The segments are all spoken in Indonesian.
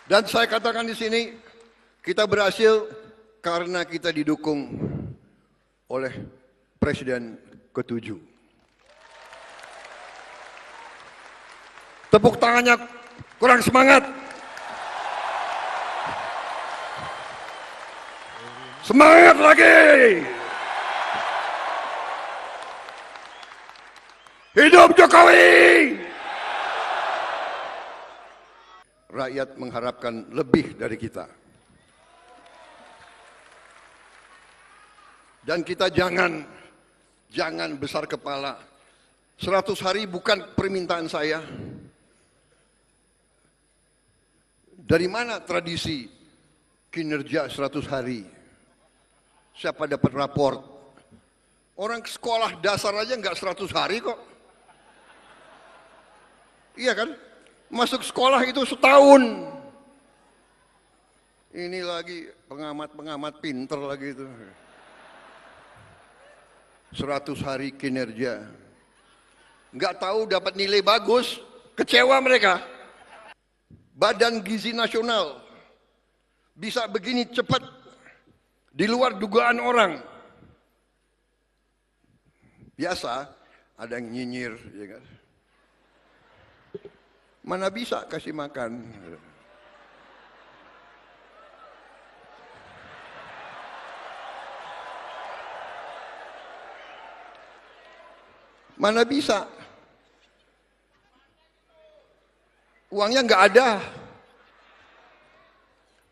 Dan saya katakan di sini, kita berhasil karena kita didukung oleh Presiden ke-7. Tepuk tangannya kurang semangat. Semangat lagi. Hidup Jokowi. Rakyat mengharapkan lebih dari kita. Dan kita jangan besar kepala. 100 hari bukan permintaan saya. Dari mana tradisi kinerja 100 hari? Siapa dapat raport? Orang sekolah dasar aja nggak 100 hari kok. Iya kan? Masuk sekolah itu setahun. Ini lagi pengamat pinter lagi itu. 100 hari kinerja. Nggak tahu dapat nilai bagus, kecewa mereka. Badan Gizi Nasional bisa begini cepat, di luar dugaan orang. Biasa ada yang nyinyir, ya kan? Mana bisa kasih makan? Mana bisa? Uangnya nggak ada.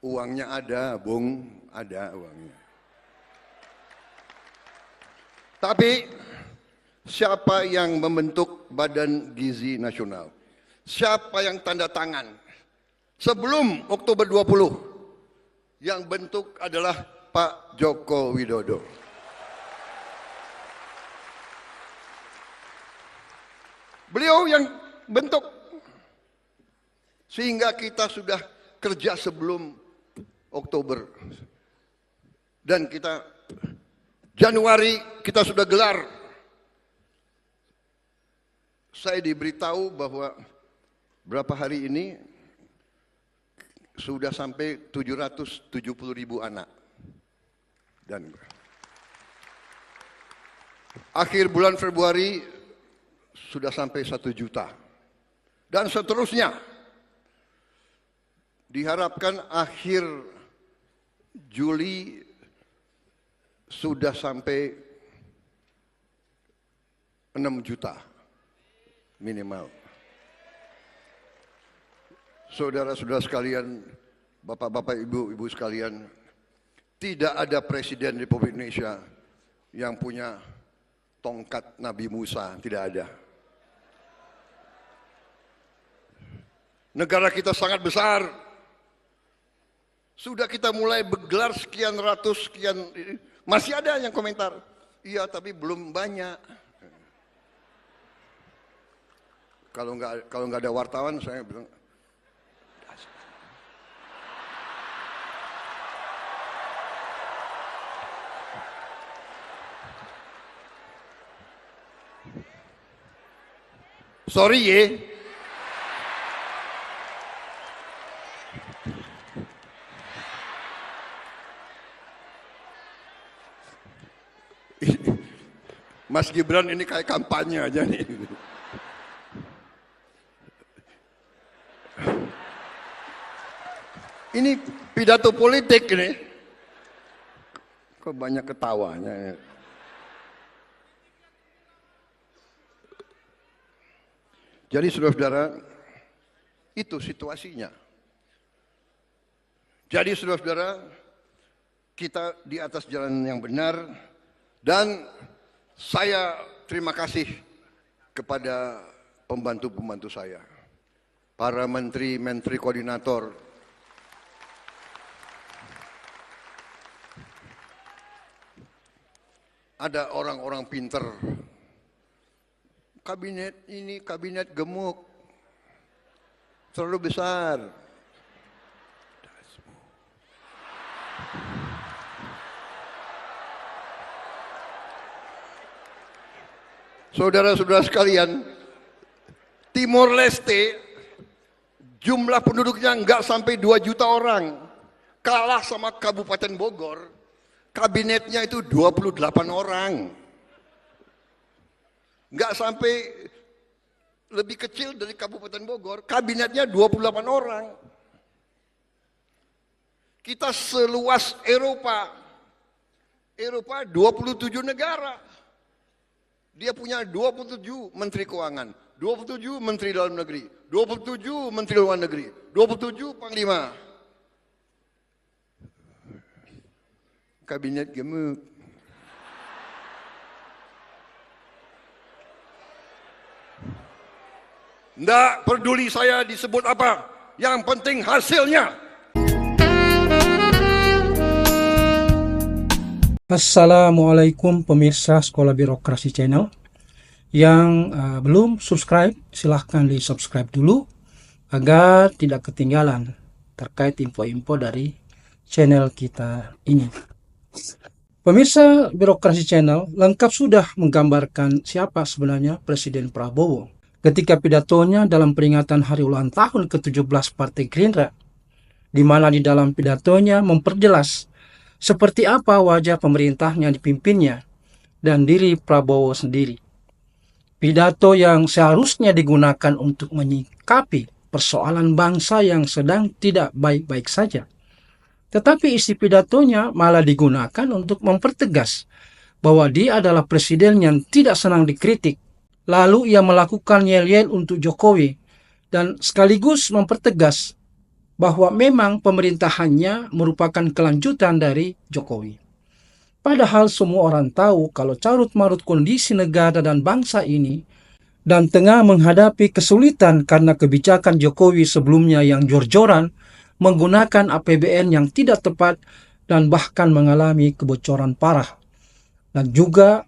Uangnya ada, Bung, ada uangnya. Tapi siapa yang membentuk Badan Gizi Nasional? Siapa yang tanda tangan? Sebelum Oktober 20, yang bentuk adalah Pak Joko Widodo. Beliau yang bentuk. Sehingga kita sudah kerja sebelum Oktober. Dan kita Januari kita sudah gelar. Saya diberitahu bahwa berapa hari ini sudah sampai 770.000 anak. Dan akhir bulan Februari sudah sampai 1 juta. Dan seterusnya. Diharapkan akhir Juli sudah sampai 6 juta minimal. Saudara-saudara sekalian, bapak-bapak, ibu-ibu sekalian, tidak ada presiden Republik Indonesia yang punya tongkat Nabi Musa, tidak ada. Negara kita sangat besar. Sudah kita mulai bergelar sekian ratus, sekian, masih ada yang komentar, iya tapi belum banyak. Kalau nggak ada wartawan, saya bilang, sorry ya. Mas Gibran ini kayak kampanye aja nih. Ini pidato politik ini. Kok banyak ketawanya. Jadi saudara-saudara, itu situasinya. Jadi saudara-saudara, kita di atas jalan yang benar dan saya terima kasih kepada pembantu-pembantu saya, para menteri koordinator, ada orang-orang pinter. Kabinet ini kabinet gemuk, terlalu besar. Saudara-saudara sekalian, Timor Leste Jumlah penduduknya nggak sampai 2 juta orang. Kalah sama Kabupaten Bogor, kabinetnya itu 28 orang. Nggak sampai, lebih kecil dari Kabupaten Bogor, kabinetnya 28 orang. Kita seluas Eropa. Eropa 27 negara. Dia punya 27 menteri keuangan, 27 menteri dalam negeri, 27 menteri luar negeri, 27 panglima. Kabinet gemuk. Nggak peduli saya disebut apa, yang penting hasilnya. Assalamualaikum pemirsa Sekolah Birokrasi Channel. Yang belum subscribe, silahkan di subscribe dulu agar tidak ketinggalan terkait info-info dari channel kita ini. Pemirsa Birokrasi Channel lengkap sudah menggambarkan siapa sebenarnya Presiden Prabowo ketika pidatonya dalam peringatan hari ulang tahun ke-17 Partai Gerindra, di mana di dalam pidatonya memperjelas seperti apa wajah pemerintahnya dipimpinnya dan diri Prabowo sendiri. Pidato yang seharusnya digunakan untuk menyikapi persoalan bangsa yang sedang tidak baik-baik saja. Tetapi isi pidatonya malah digunakan untuk mempertegas bahwa dia adalah presiden yang tidak senang dikritik. Lalu ia melakukan yel-yel untuk Jokowi dan sekaligus mempertegas bahwa memang pemerintahannya merupakan kelanjutan dari Jokowi. Padahal semua orang tahu kalau carut-marut kondisi negara dan bangsa ini dan tengah menghadapi kesulitan karena kebijakan Jokowi sebelumnya yang jor-joran, menggunakan APBN yang tidak tepat dan bahkan mengalami kebocoran parah. Dan juga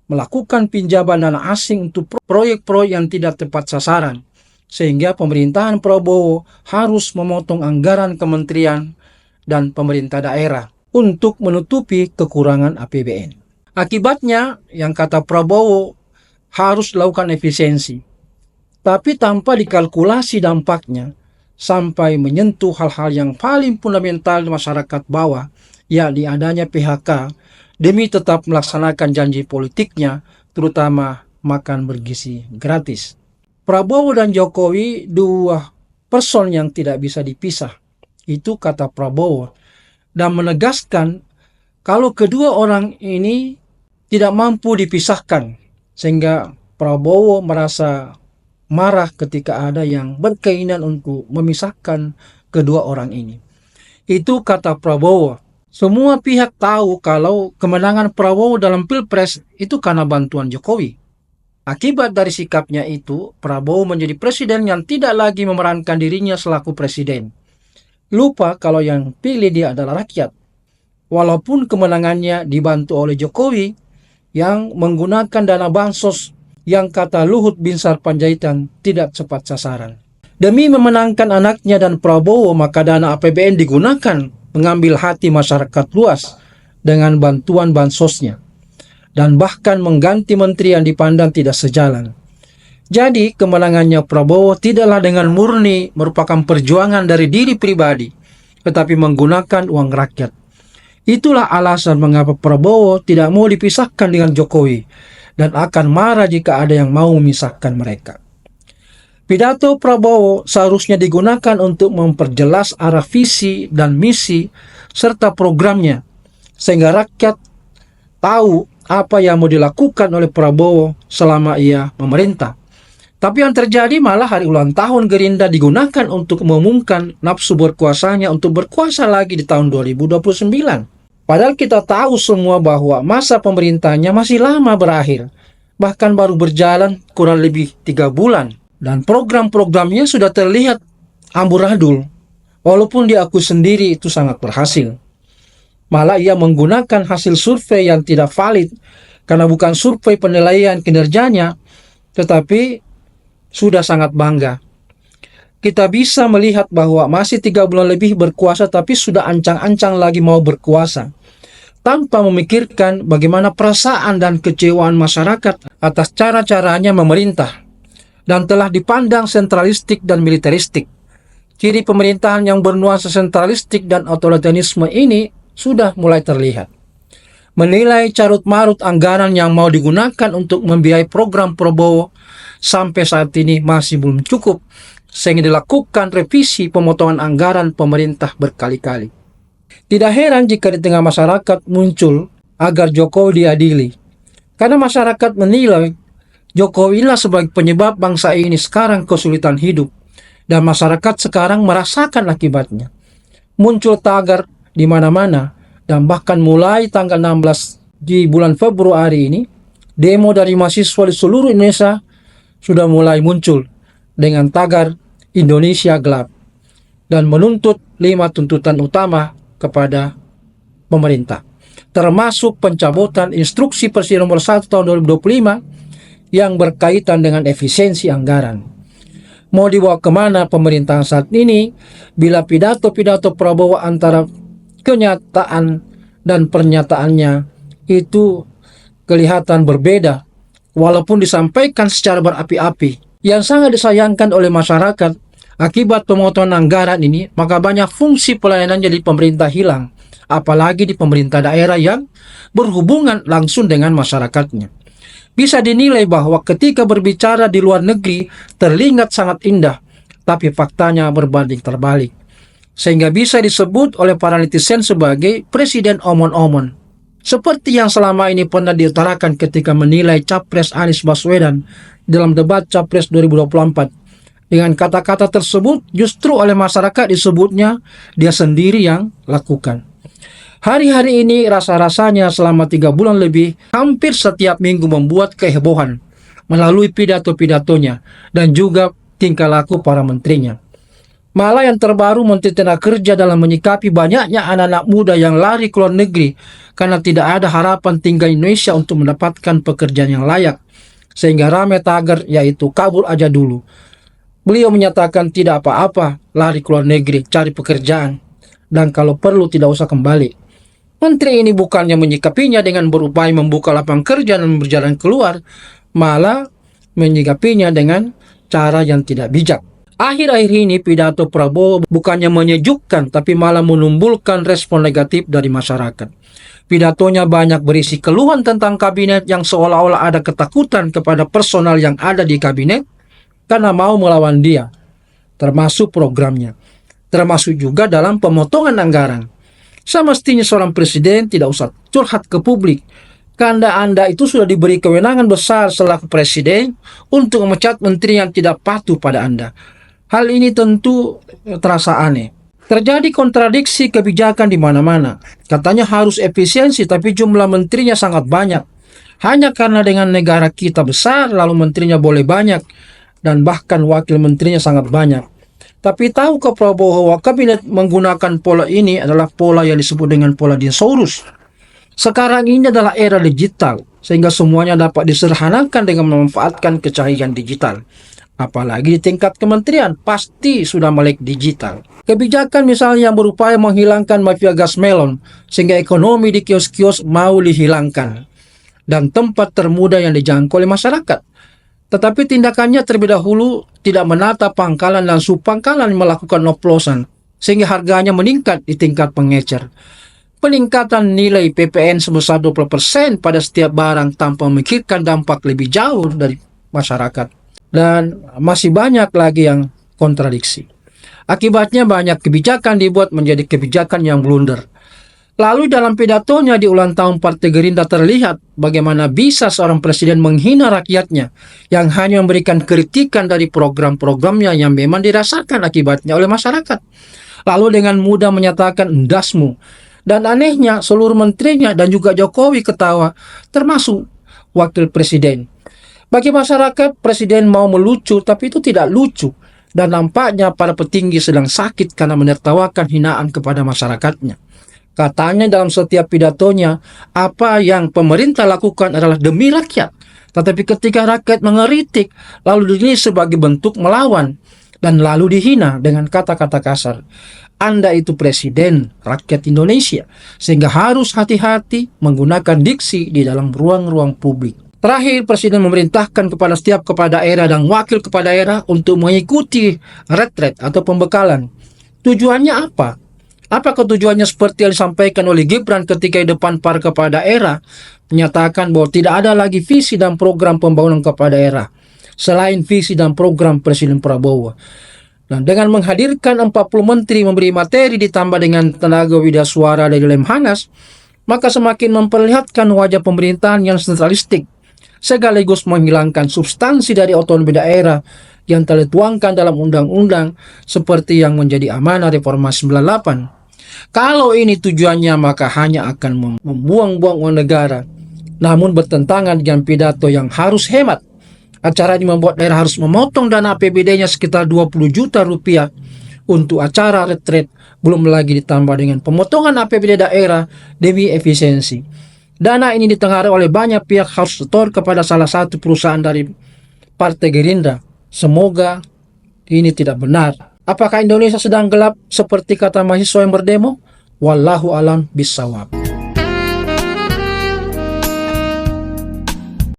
melakukan pinjaman dana asing untuk proyek-proyek yang tidak tepat sasaran. Sehingga pemerintahan Prabowo harus memotong anggaran kementerian dan pemerintah daerah untuk menutupi kekurangan APBN. Akibatnya, yang kata Prabowo, harus dilakukan efisiensi. Tapi tanpa dikalkulasi dampaknya, sampai menyentuh hal-hal yang paling fundamental di masyarakat bawah, yakni adanya PHK, demi tetap melaksanakan janji politiknya, terutama makan bergizi gratis. Prabowo dan Jokowi dua person yang tidak bisa dipisah. Itu kata Prabowo. Dan menegaskan kalau kedua orang ini tidak mampu dipisahkan. Sehingga Prabowo merasa marah ketika ada yang berkeinginan untuk memisahkan kedua orang ini. Itu kata Prabowo. Semua pihak tahu kalau kemenangan Prabowo dalam Pilpres itu karena bantuan Jokowi. Akibat dari sikapnya itu, Prabowo menjadi presiden yang tidak lagi memerankan dirinya selaku presiden. Lupa kalau yang pilih dia adalah rakyat. Walaupun kemenangannya dibantu oleh Jokowi yang menggunakan dana bansos yang kata Luhut Binsar Panjaitan tidak tepat sasaran. Demi memenangkan anaknya dan Prabowo, maka dana APBN digunakan mengambil hati masyarakat luas dengan bantuan bansosnya dan bahkan mengganti menteri yang dipandang tidak sejalan. Jadi kemenangannya Prabowo tidaklah dengan murni merupakan perjuangan dari diri pribadi, tetapi menggunakan uang rakyat. Itulah alasan mengapa Prabowo tidak mau dipisahkan dengan Jokowi dan akan marah jika ada yang mau memisahkan mereka. Pidato Prabowo seharusnya digunakan untuk memperjelas arah visi dan misi serta programnya, sehingga rakyat tahu apa yang mau dilakukan oleh Prabowo selama ia memerintah. Tapi yang terjadi malah hari ulang tahun Gerindra digunakan untuk mengumumkan nafsu berkuasanya untuk berkuasa lagi di tahun 2029. Padahal kita tahu semua bahwa masa pemerintahnya masih lama berakhir, bahkan baru berjalan kurang lebih 3 bulan. Dan program-programnya sudah terlihat amburadul, walaupun diakui sendiri itu sangat berhasil. Malah ia menggunakan hasil survei yang tidak valid, karena bukan survei penilaian kinerjanya, tetapi sudah sangat bangga. Kita bisa melihat bahwa masih 3 bulan lebih berkuasa, tapi sudah ancang-ancang lagi mau berkuasa, tanpa memikirkan bagaimana perasaan dan kecewaan masyarakat atas cara-caranya memerintah, dan telah dipandang sentralistik dan militeristik. Ciri pemerintahan yang bernuansa sentralistik dan otoritarisme ini sudah mulai terlihat. Menilai carut-marut anggaran yang mau digunakan untuk membiayai program Prabowo sampai saat ini masih belum cukup, sehingga dilakukan revisi pemotongan anggaran pemerintah berkali-kali. Tidak heran jika di tengah masyarakat muncul agar Jokowi diadili, karena masyarakat menilai Jokowi lah sebagai penyebab bangsa ini sekarang kesulitan hidup, dan masyarakat sekarang merasakan akibatnya. Muncul tagar di mana-mana, dan bahkan mulai tanggal 16 di bulan Februari ini, demo dari mahasiswa di seluruh Indonesia sudah mulai muncul dengan tagar Indonesia Gelap dan menuntut 5 tuntutan utama kepada pemerintah, termasuk pencabutan instruksi Presiden nomor 1 tahun 2025 yang berkaitan dengan efisiensi anggaran. Mau dibawa kemana pemerintahan saat ini bila pidato-pidato Prabowo antara kenyataan dan pernyataannya itu kelihatan berbeda, walaupun disampaikan secara berapi-api. Yang sangat disayangkan oleh masyarakat akibat pemotongan anggaran ini, maka banyak fungsi pelayanan di pemerintah hilang, apalagi di pemerintah daerah yang berhubungan langsung dengan masyarakatnya. Bisa dinilai bahwa ketika berbicara di luar negeri terlihat sangat indah, tapi faktanya berbanding terbalik, sehingga bisa disebut oleh para netizen sebagai presiden omon-omon. Seperti yang selama ini pernah diutarakan ketika menilai Capres Anies Baswedan dalam debat Capres 2024. Dengan kata-kata tersebut justru oleh masyarakat disebutnya dia sendiri yang lakukan. Hari-hari ini rasa-rasanya selama 3 bulan lebih hampir setiap minggu membuat kehebohan melalui pidato-pidatonya dan juga tingkah laku para menterinya. Malah yang terbaru, Menteri Tenaga Kerja dalam menyikapi banyaknya anak-anak muda yang lari ke luar negeri karena tidak ada harapan tinggal Indonesia untuk mendapatkan pekerjaan yang layak, sehingga ramai tagar yaitu kabur aja dulu. Beliau menyatakan tidak apa-apa lari ke luar negeri cari pekerjaan, dan kalau perlu tidak usah kembali. Menteri ini bukannya menyikapinya dengan berupaya membuka lapangan kerja dan berjalan keluar, malah menyikapinya dengan cara yang tidak bijak. Akhir-akhir ini pidato Prabowo bukannya menyejukkan, tapi malah menimbulkan respon negatif dari masyarakat. Pidatonya banyak berisi keluhan tentang kabinet yang seolah-olah ada ketakutan kepada personal yang ada di kabinet karena mau melawan dia, termasuk programnya, termasuk juga dalam pemotongan anggaran. Semestinya seorang presiden tidak usah curhat ke publik, karena Anda itu sudah diberi kewenangan besar selaku presiden untuk memecat menteri yang tidak patuh pada Anda. Hal ini tentu terasa aneh. Terjadi kontradiksi kebijakan di mana-mana. Katanya harus efisiensi, tapi jumlah menterinya sangat banyak. Hanya karena dengan negara kita besar, lalu menterinya boleh banyak, dan bahkan wakil menterinya sangat banyak. Tapi tahukah Prabowo bahwa kabinet menggunakan pola ini adalah pola yang disebut dengan pola dinosaurus? Sekarang ini adalah era digital, sehingga semuanya dapat disederhanakan dengan memanfaatkan kecanggihan digital. Apalagi di tingkat kementerian, pasti sudah melek digital. Kebijakan misalnya yang berupaya menghilangkan mafia gas melon, sehingga ekonomi di kios-kios mau dihilangkan, dan tempat termuda yang dijangkau oleh masyarakat. Tetapi tindakannya terlebih dahulu tidak menata pangkalan dan subpangkalan melakukan oplosan, sehingga harganya meningkat di tingkat pengecer. Peningkatan nilai PPN sebesar 20% pada setiap barang tanpa memikirkan dampak lebih jauh dari masyarakat. Dan masih banyak lagi yang kontradiksi. Akibatnya banyak kebijakan dibuat menjadi kebijakan yang blunder. Lalu dalam pidatonya di ulang tahun Partai Gerindra terlihat bagaimana bisa seorang presiden menghina rakyatnya yang hanya memberikan kritikan dari program-programnya yang memang dirasakan akibatnya oleh masyarakat. Lalu dengan mudah menyatakan endasmu. Dan anehnya seluruh menterinya dan juga Jokowi ketawa, termasuk wakil presiden. Bagi masyarakat, presiden mau melucu, tapi itu tidak lucu. Dan nampaknya para petinggi sedang sakit karena menertawakan hinaan kepada masyarakatnya. Katanya dalam setiap pidatonya, apa yang pemerintah lakukan adalah demi rakyat. Tetapi ketika rakyat mengeritik, lalu dinilai sebagai bentuk melawan, dan lalu dihina dengan kata-kata kasar. Anda itu presiden rakyat Indonesia, sehingga harus hati-hati menggunakan diksi di dalam ruang-ruang publik. Terakhir, Presiden memerintahkan kepada setiap kepala daerah dan wakil kepala daerah untuk mengikuti retret atau pembekalan. Tujuannya apa? Apakah tujuannya seperti yang disampaikan oleh Gibran ketika di depan para kepala daerah, menyatakan bahwa tidak ada lagi visi dan program pembangunan kepala daerah selain visi dan program Presiden Prabowo. Dan dengan menghadirkan 40 menteri memberi materi ditambah dengan tenaga widya suara dari Lemhanas, maka semakin memperlihatkan wajah pemerintahan yang sentralistik, sekaligus menghilangkan substansi dari otonomi daerah yang telah dituangkan dalam undang-undang seperti yang menjadi amanah reformasi 98. Kalau ini tujuannya, maka hanya akan membuang-buang uang negara, namun bertentangan dengan pidato yang harus hemat. Acara ini membuat daerah harus memotong dana APBD-nya sekitar 20 juta rupiah untuk acara retret, belum lagi ditambah dengan pemotongan APBD daerah demi efisiensi. Dana ini ditengarai oleh banyak pihak harus setor kepada salah satu perusahaan dari Partai Gerindra. Semoga ini tidak benar. Apakah Indonesia sedang gelap seperti kata mahasiswa yang berdemo? Wallahu alam bisawab.